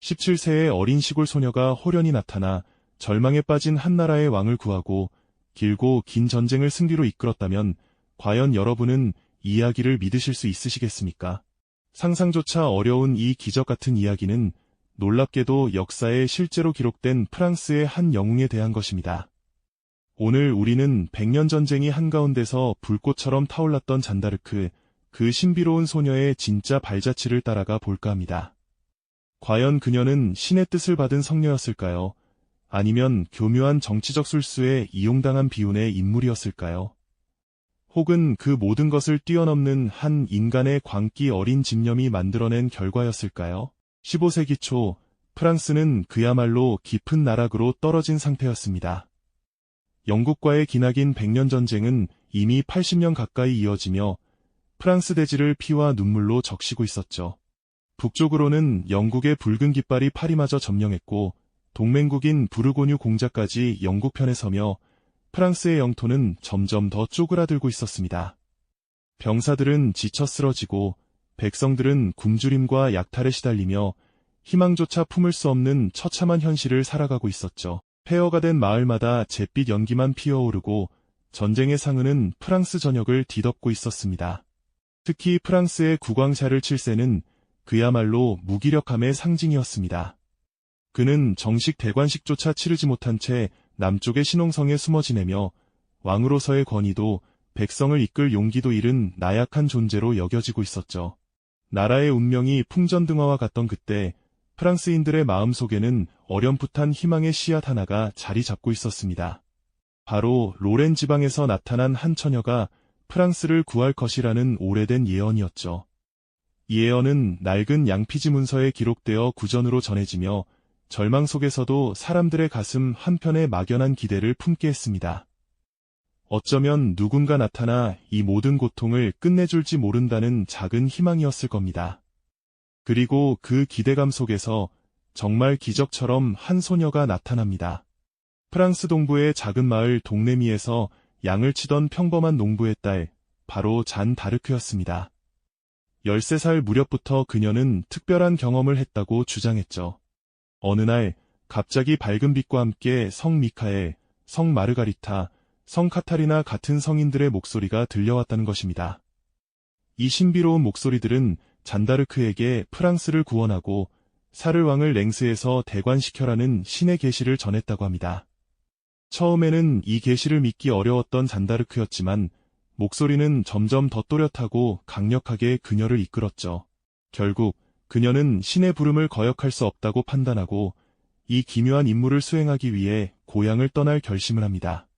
17세의 어린 시골 소녀가 호련히 나타나 절망에 빠진 한 나라의 왕을 구하고 길고 긴 전쟁을 승리로 이끌었다면 과연 여러분은 이 이야기를 믿으실 수 있으시겠습니까? 상상조차 어려운 이 기적 같은 이야기는 놀랍게도 역사에 실제로 기록된 프랑스의 한 영웅에 대한 것입니다. 오늘 우리는 100년 전쟁이 한가운데서 불꽃처럼 타올랐던 잔다르크, 그 신비로운 소녀의 진짜 발자취를 따라가 볼까 합니다. 과연 그녀는 신의 뜻을 받은 성녀였을까요? 아니면 교묘한 정치적 술수에 이용당한 비운의 인물이었을까요? 혹은 그 모든 것을 뛰어넘는 한 인간의 광기 어린 집념이 만들어낸 결과였을까요? 15세기 초, 프랑스는 그야말로 깊은 나락으로 떨어진 상태였습니다. 영국과의 기나긴 100년 전쟁은 이미 80년 가까이 이어지며 프랑스 대지를 피와 눈물로 적시고 있었죠. 북쪽으로는 영국의 붉은 깃발이 파리마저 점령했고 동맹국인 부르고뉴 공작까지 영국 편에 서며 프랑스의 영토는 점점 더 쪼그라들고 있었습니다. 병사들은 지쳐 쓰러지고 백성들은 굶주림과 약탈에 시달리며 희망조차 품을 수 없는 처참한 현실을 살아가고 있었죠. 폐허가 된 마을마다 잿빛 연기만 피어오르고 전쟁의 상흔은 프랑스 전역을 뒤덮고 있었습니다. 특히 프랑스의 국왕 샤를 7세는 그야말로 무기력함의 상징이었습니다. 그는 정식 대관식조차 치르지 못한 채 남쪽의 신홍성에 숨어 지내며 왕으로서의 권위도 백성을 이끌 용기도 잃은 나약한 존재로 여겨지고 있었죠. 나라의 운명이 풍전등화와 같던 그때 프랑스인들의 마음속에는 어렴풋한 희망의 씨앗 하나가 자리 잡고 있었습니다. 바로 로렌 지방에서 나타난 한 처녀가 프랑스를 구할 것이라는 오래된 예언이었죠. 이 예언은 낡은 양피지 문서에 기록되어 구전으로 전해지며 절망 속에서도 사람들의 가슴 한편에 막연한 기대를 품게 했습니다. 어쩌면 누군가 나타나 이 모든 고통을 끝내줄지 모른다는 작은 희망이었을 겁니다. 그리고 그 기대감 속에서 정말 기적처럼 한 소녀가 나타납니다. 프랑스 동부의 작은 마을 동레미에서 양을 치던 평범한 농부의 딸, 바로 잔 다르크였습니다. 13살 무렵부터 그녀는 특별한 경험을 했다고 주장했죠. 어느 날 갑자기 밝은 빛과 함께 성 미카엘, 성 마르가리타, 성 카타리나 같은 성인들의 목소리가 들려왔다는 것입니다. 이 신비로운 목소리들은 잔다르크에게 프랑스를 구원하고 사르 왕을 랭스에서 대관시켜라는 신의 계시를 전했다고 합니다. 처음에는 이 계시를 믿기 어려웠던 잔다르크였지만 목소리는 점점 더 또렷하고 강력하게 그녀를 이끌었죠. 결국 그녀는 신의 부름을 거역할 수 없다고 판단하고 이 기묘한 임무를 수행하기 위해 고향을 떠날 결심을 합니다.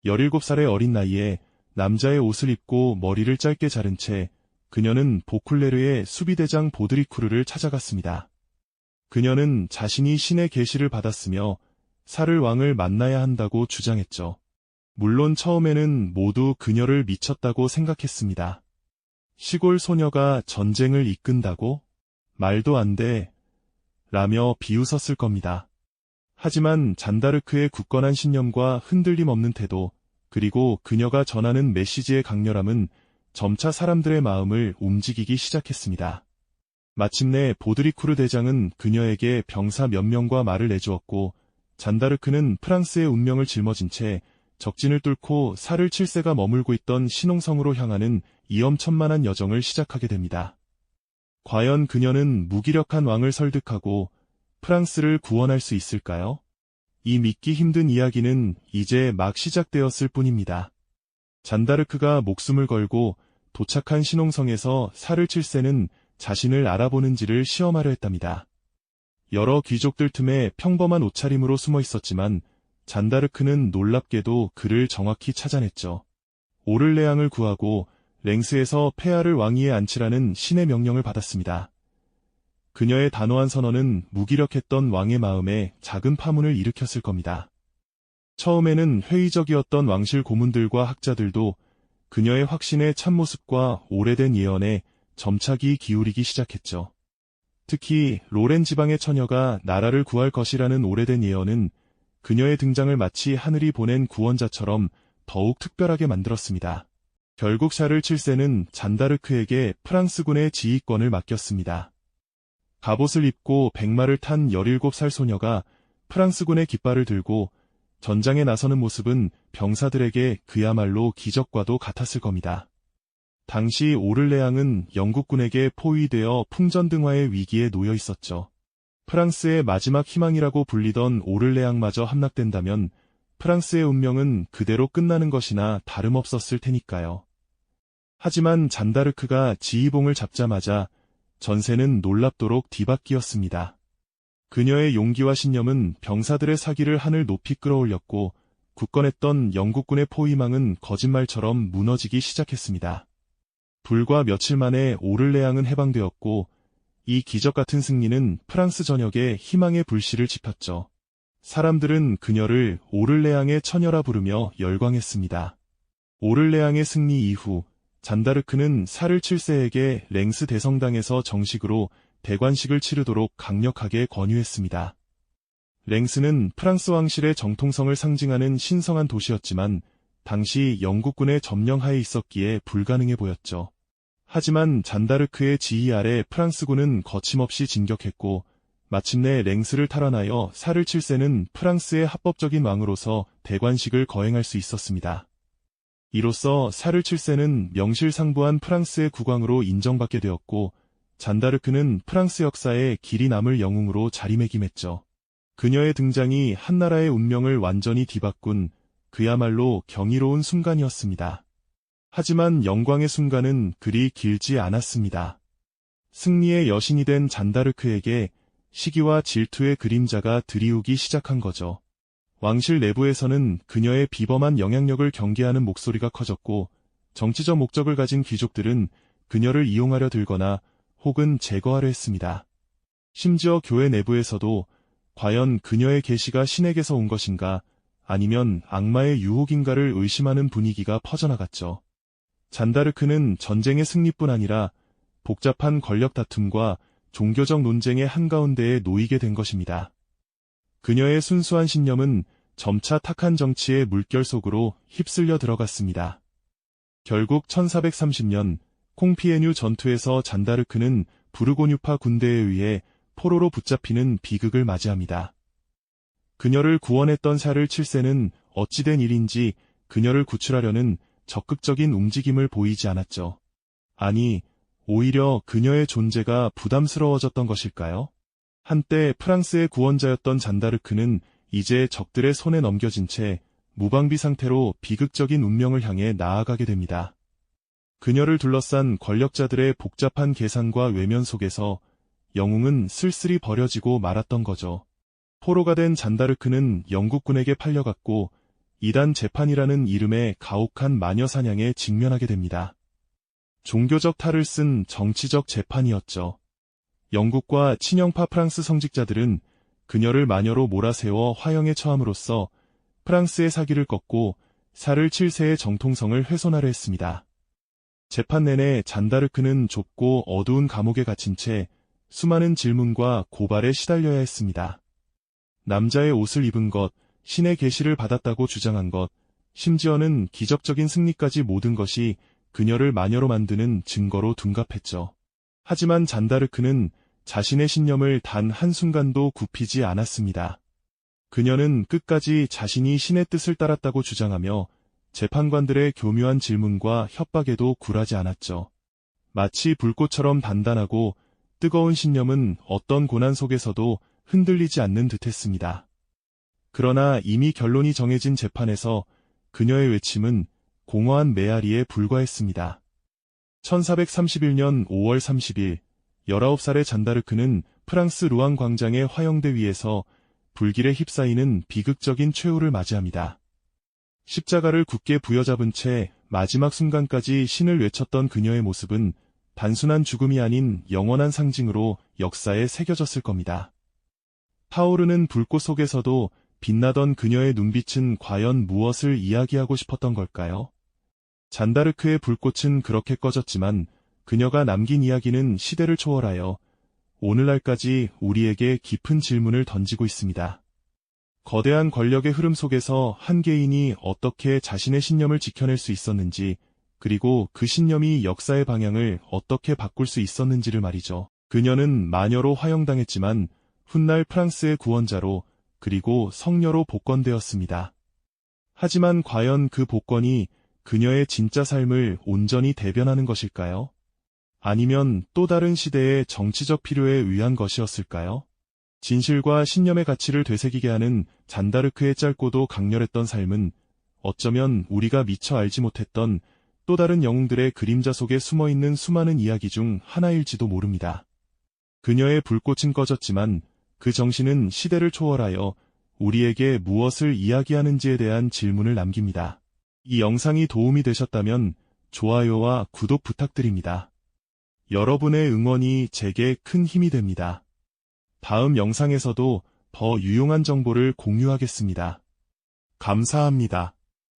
17살의 어린 나이에 남자의 옷을 입고 머리를 짧게 자른 채 그녀는 보클레르의 수비대장 보드리쿠르를 찾아갔습니다. 그녀는 자신이 신의 계시를 받았으며 사르 왕을 만나야 한다고 주장했죠. 물론 처음에는 모두 그녀를 미쳤다고 생각했습니다. 시골 소녀가 전쟁을 이끈다고? 말도 안 돼. 라며 비웃었을 겁니다. 하지만 잔다르크의 굳건한 신념과 흔들림 없는 태도, 그리고 그녀가 전하는 메시지의 강렬함은 점차 사람들의 마음을 움직이기 시작했습니다. 마침내 보드리쿠르 대장은 그녀에게 병사 몇 명과 말을 내주었고 잔다르크는 프랑스의 운명을 짊어진 채 적진을 뚫고 사르 7세가 머물고 있던 신홍성으로 향하는 위험천만한 여정을 시작하게 됩니다. 과연 그녀는 무기력한 왕을 설득하고 프랑스를 구원할 수 있을까요? 이 믿기 힘든 이야기는 이제 막 시작되었을 뿐입니다. 잔다르크가 목숨을 걸고 도착한 신홍성에서 사르 7세는 자신을 알아보는지를 시험하려 했답니다. 여러 귀족들 틈에 평범한 옷차림으로 숨어 있었지만 잔다르크는 놀랍게도 그를 정확히 찾아냈죠. 오를레앙을 구하고 랭스에서 폐하를 왕위에 앉히라는 신의 명령을 받았습니다. 그녀의 단호한 선언은 무기력했던 왕의 마음에 작은 파문을 일으켰을 겁니다. 처음에는 회의적이었던 왕실 고문들과 학자들도 그녀의 확신의 참모습과 오래된 예언에 점차 귀 기울이기 시작했죠. 특히 로렌 지방의 처녀가 나라를 구할 것이라는 오래된 예언은 그녀의 등장을 마치 하늘이 보낸 구원자처럼 더욱 특별하게 만들었습니다. 결국 샤를 7세는 잔다르크에게 프랑스군의 지휘권을 맡겼습니다. 갑옷을 입고 백마를 탄 17살 소녀가 프랑스군의 깃발을 들고 전장에 나서는 모습은 병사들에게 그야말로 기적과도 같았을 겁니다. 당시 오를레앙은 영국군에게 포위되어 풍전등화의 위기에 놓여 있었죠. 프랑스의 마지막 희망이라고 불리던 오를레앙마저 함락된다면 프랑스의 운명은 그대로 끝나는 것이나 다름없었을 테니까요. 하지만 잔다르크가 지휘봉을 잡자마자 전세는 놀랍도록 뒤바뀌었습니다. 그녀의 용기와 신념은 병사들의 사기를 하늘 높이 끌어올렸고 굳건했던 영국군의 포위망은 거짓말처럼 무너지기 시작했습니다. 불과 며칠 만에 오를레앙은 해방되었고 이 기적같은 승리는 프랑스 전역에 희망의 불씨를 지폈죠. 사람들은 그녀를 오를레앙의 처녀라 부르며 열광했습니다. 오를레앙의 승리 이후 잔다르크는 사를 7세에게 랭스 대성당에서 정식으로 대관식을 치르도록 강력하게 권유했습니다. 랭스는 프랑스 왕실의 정통성을 상징하는 신성한 도시였지만 당시 영국군의 점령하에 있었기에 불가능해 보였죠. 하지만 잔다르크의 지휘 아래 프랑스군은 거침없이 진격했고 마침내 랭스를 탈환하여 사를 7세는 프랑스의 합법적인 왕으로서 대관식을 거행할 수 있었습니다. 이로써 사를 7세는 명실상부한 프랑스의 국왕으로 인정받게 되었고 잔다르크는 프랑스 역사에 길이 남을 영웅으로 자리매김했죠. 그녀의 등장이 한나라의 운명을 완전히 뒤바꾼 그야말로 경이로운 순간이었습니다. 하지만 영광의 순간은 그리 길지 않았습니다. 승리의 여신이 된 잔다르크에게 시기와 질투의 그림자가 드리우기 시작한 거죠. 왕실 내부에서는 그녀의 비범한 영향력을 경계하는 목소리가 커졌고 정치적 목적을 가진 귀족들은 그녀를 이용하려 들거나 혹은 제거하려 했습니다. 심지어 교회 내부에서도 과연 그녀의 계시가 신에게서 온 것인가 아니면 악마의 유혹인가를 의심하는 분위기가 퍼져나갔죠. 잔다르크는 전쟁의 승리뿐 아니라 복잡한 권력 다툼과 종교적 논쟁의 한가운데에 놓이게 된 것입니다. 그녀의 순수한 신념은 점차 탁한 정치의 물결 속으로 휩쓸려 들어갔습니다. 결국 1430년 콩피에뉴 전투에서 잔다르크는 부르고뉴파 군대에 의해 포로로 붙잡히는 비극을 맞이합니다. 그녀를 구원했던 사를 7세는 어찌된 일인지 그녀를 구출하려는 적극적인 움직임을 보이지 않았죠. 아니, 오히려 그녀의 존재가 부담스러워졌던 것일까요? 한때 프랑스의 구원자였던 잔다르크는 이제 적들의 손에 넘겨진 채 무방비 상태로 비극적인 운명을 향해 나아가게 됩니다. 그녀를 둘러싼 권력자들의 복잡한 계산과 외면 속에서 영웅은 쓸쓸히 버려지고 말았던 거죠. 포로가 된 잔다르크는 영국군에게 팔려갔고 이단 재판이라는 이름의 가혹한 마녀 사냥에 직면하게 됩니다. 종교적 탈을 쓴 정치적 재판이었죠. 영국과 친영파 프랑스 성직자들은 그녀를 마녀로 몰아세워 화형에 처함으로써 프랑스의 사기를 꺾고 사를 7세의 정통성을 훼손하려 했습니다. 재판 내내 잔다르크는 좁고 어두운 감옥에 갇힌 채 수많은 질문과 고발에 시달려야 했습니다. 남자의 옷을 입은 것, 신의 계시를 받았다고 주장한 것, 심지어는 기적적인 승리까지 모든 것이 그녀를 마녀로 만드는 증거로 둔갑했죠. 하지만 잔다르크는 자신의 신념을 단 한순간도 굽히지 않았습니다. 그녀는 끝까지 자신이 신의 뜻을 따랐다고 주장하며 재판관들의 교묘한 질문과 협박에도 굴하지 않았죠. 마치 불꽃처럼 단단하고 뜨거운 신념은 어떤 고난 속에서도 흔들리지 않는 듯했습니다. 그러나 이미 결론이 정해진 재판에서 그녀의 외침은 공허한 메아리에 불과했습니다. 1431년 5월 30일 19살의 잔다르크는 프랑스 루앙 광장의 화형대 위에서 불길에 휩싸이는 비극적인 최후를 맞이합니다. 십자가를 굳게 부여잡은 채 마지막 순간까지 신을 외쳤던 그녀의 모습은 단순한 죽음이 아닌 영원한 상징으로 역사에 새겨졌을 겁니다. 타오르는 불꽃 속에서도 빛나던 그녀의 눈빛은 과연 무엇을 이야기하고 싶었던 걸까요? 잔다르크의 불꽃은 그렇게 꺼졌지만 그녀가 남긴 이야기는 시대를 초월하여 오늘날까지 우리에게 깊은 질문을 던지고 있습니다. 거대한 권력의 흐름 속에서 한 개인이 어떻게 자신의 신념을 지켜낼 수 있었는지, 그리고 그 신념이 역사의 방향을 어떻게 바꿀 수 있었는지를 말이죠. 그녀는 마녀로 화형당했지만 훗날 프랑스의 구원자로 그리고 성녀로 복권되었습니다. 하지만 과연 그 복권이 그녀의 진짜 삶을 온전히 대변하는 것일까요? 아니면 또 다른 시대의 정치적 필요에 의한 것이었을까요? 진실과 신념의 가치를 되새기게 하는 잔다르크의 짧고도 강렬했던 삶은 어쩌면 우리가 미처 알지 못했던 또 다른 영웅들의 그림자 속에 숨어있는 수많은 이야기 중 하나일지도 모릅니다. 그녀의 불꽃은 꺼졌지만 그 정신은 시대를 초월하여 우리에게 무엇을 이야기하는지에 대한 질문을 남깁니다. 이 영상이 도움이 되셨다면 좋아요와 구독 부탁드립니다. 여러분의 응원이 제게 큰 힘이 됩니다. 다음 영상에서도 더 유용한 정보를 공유하겠습니다. 감사합니다.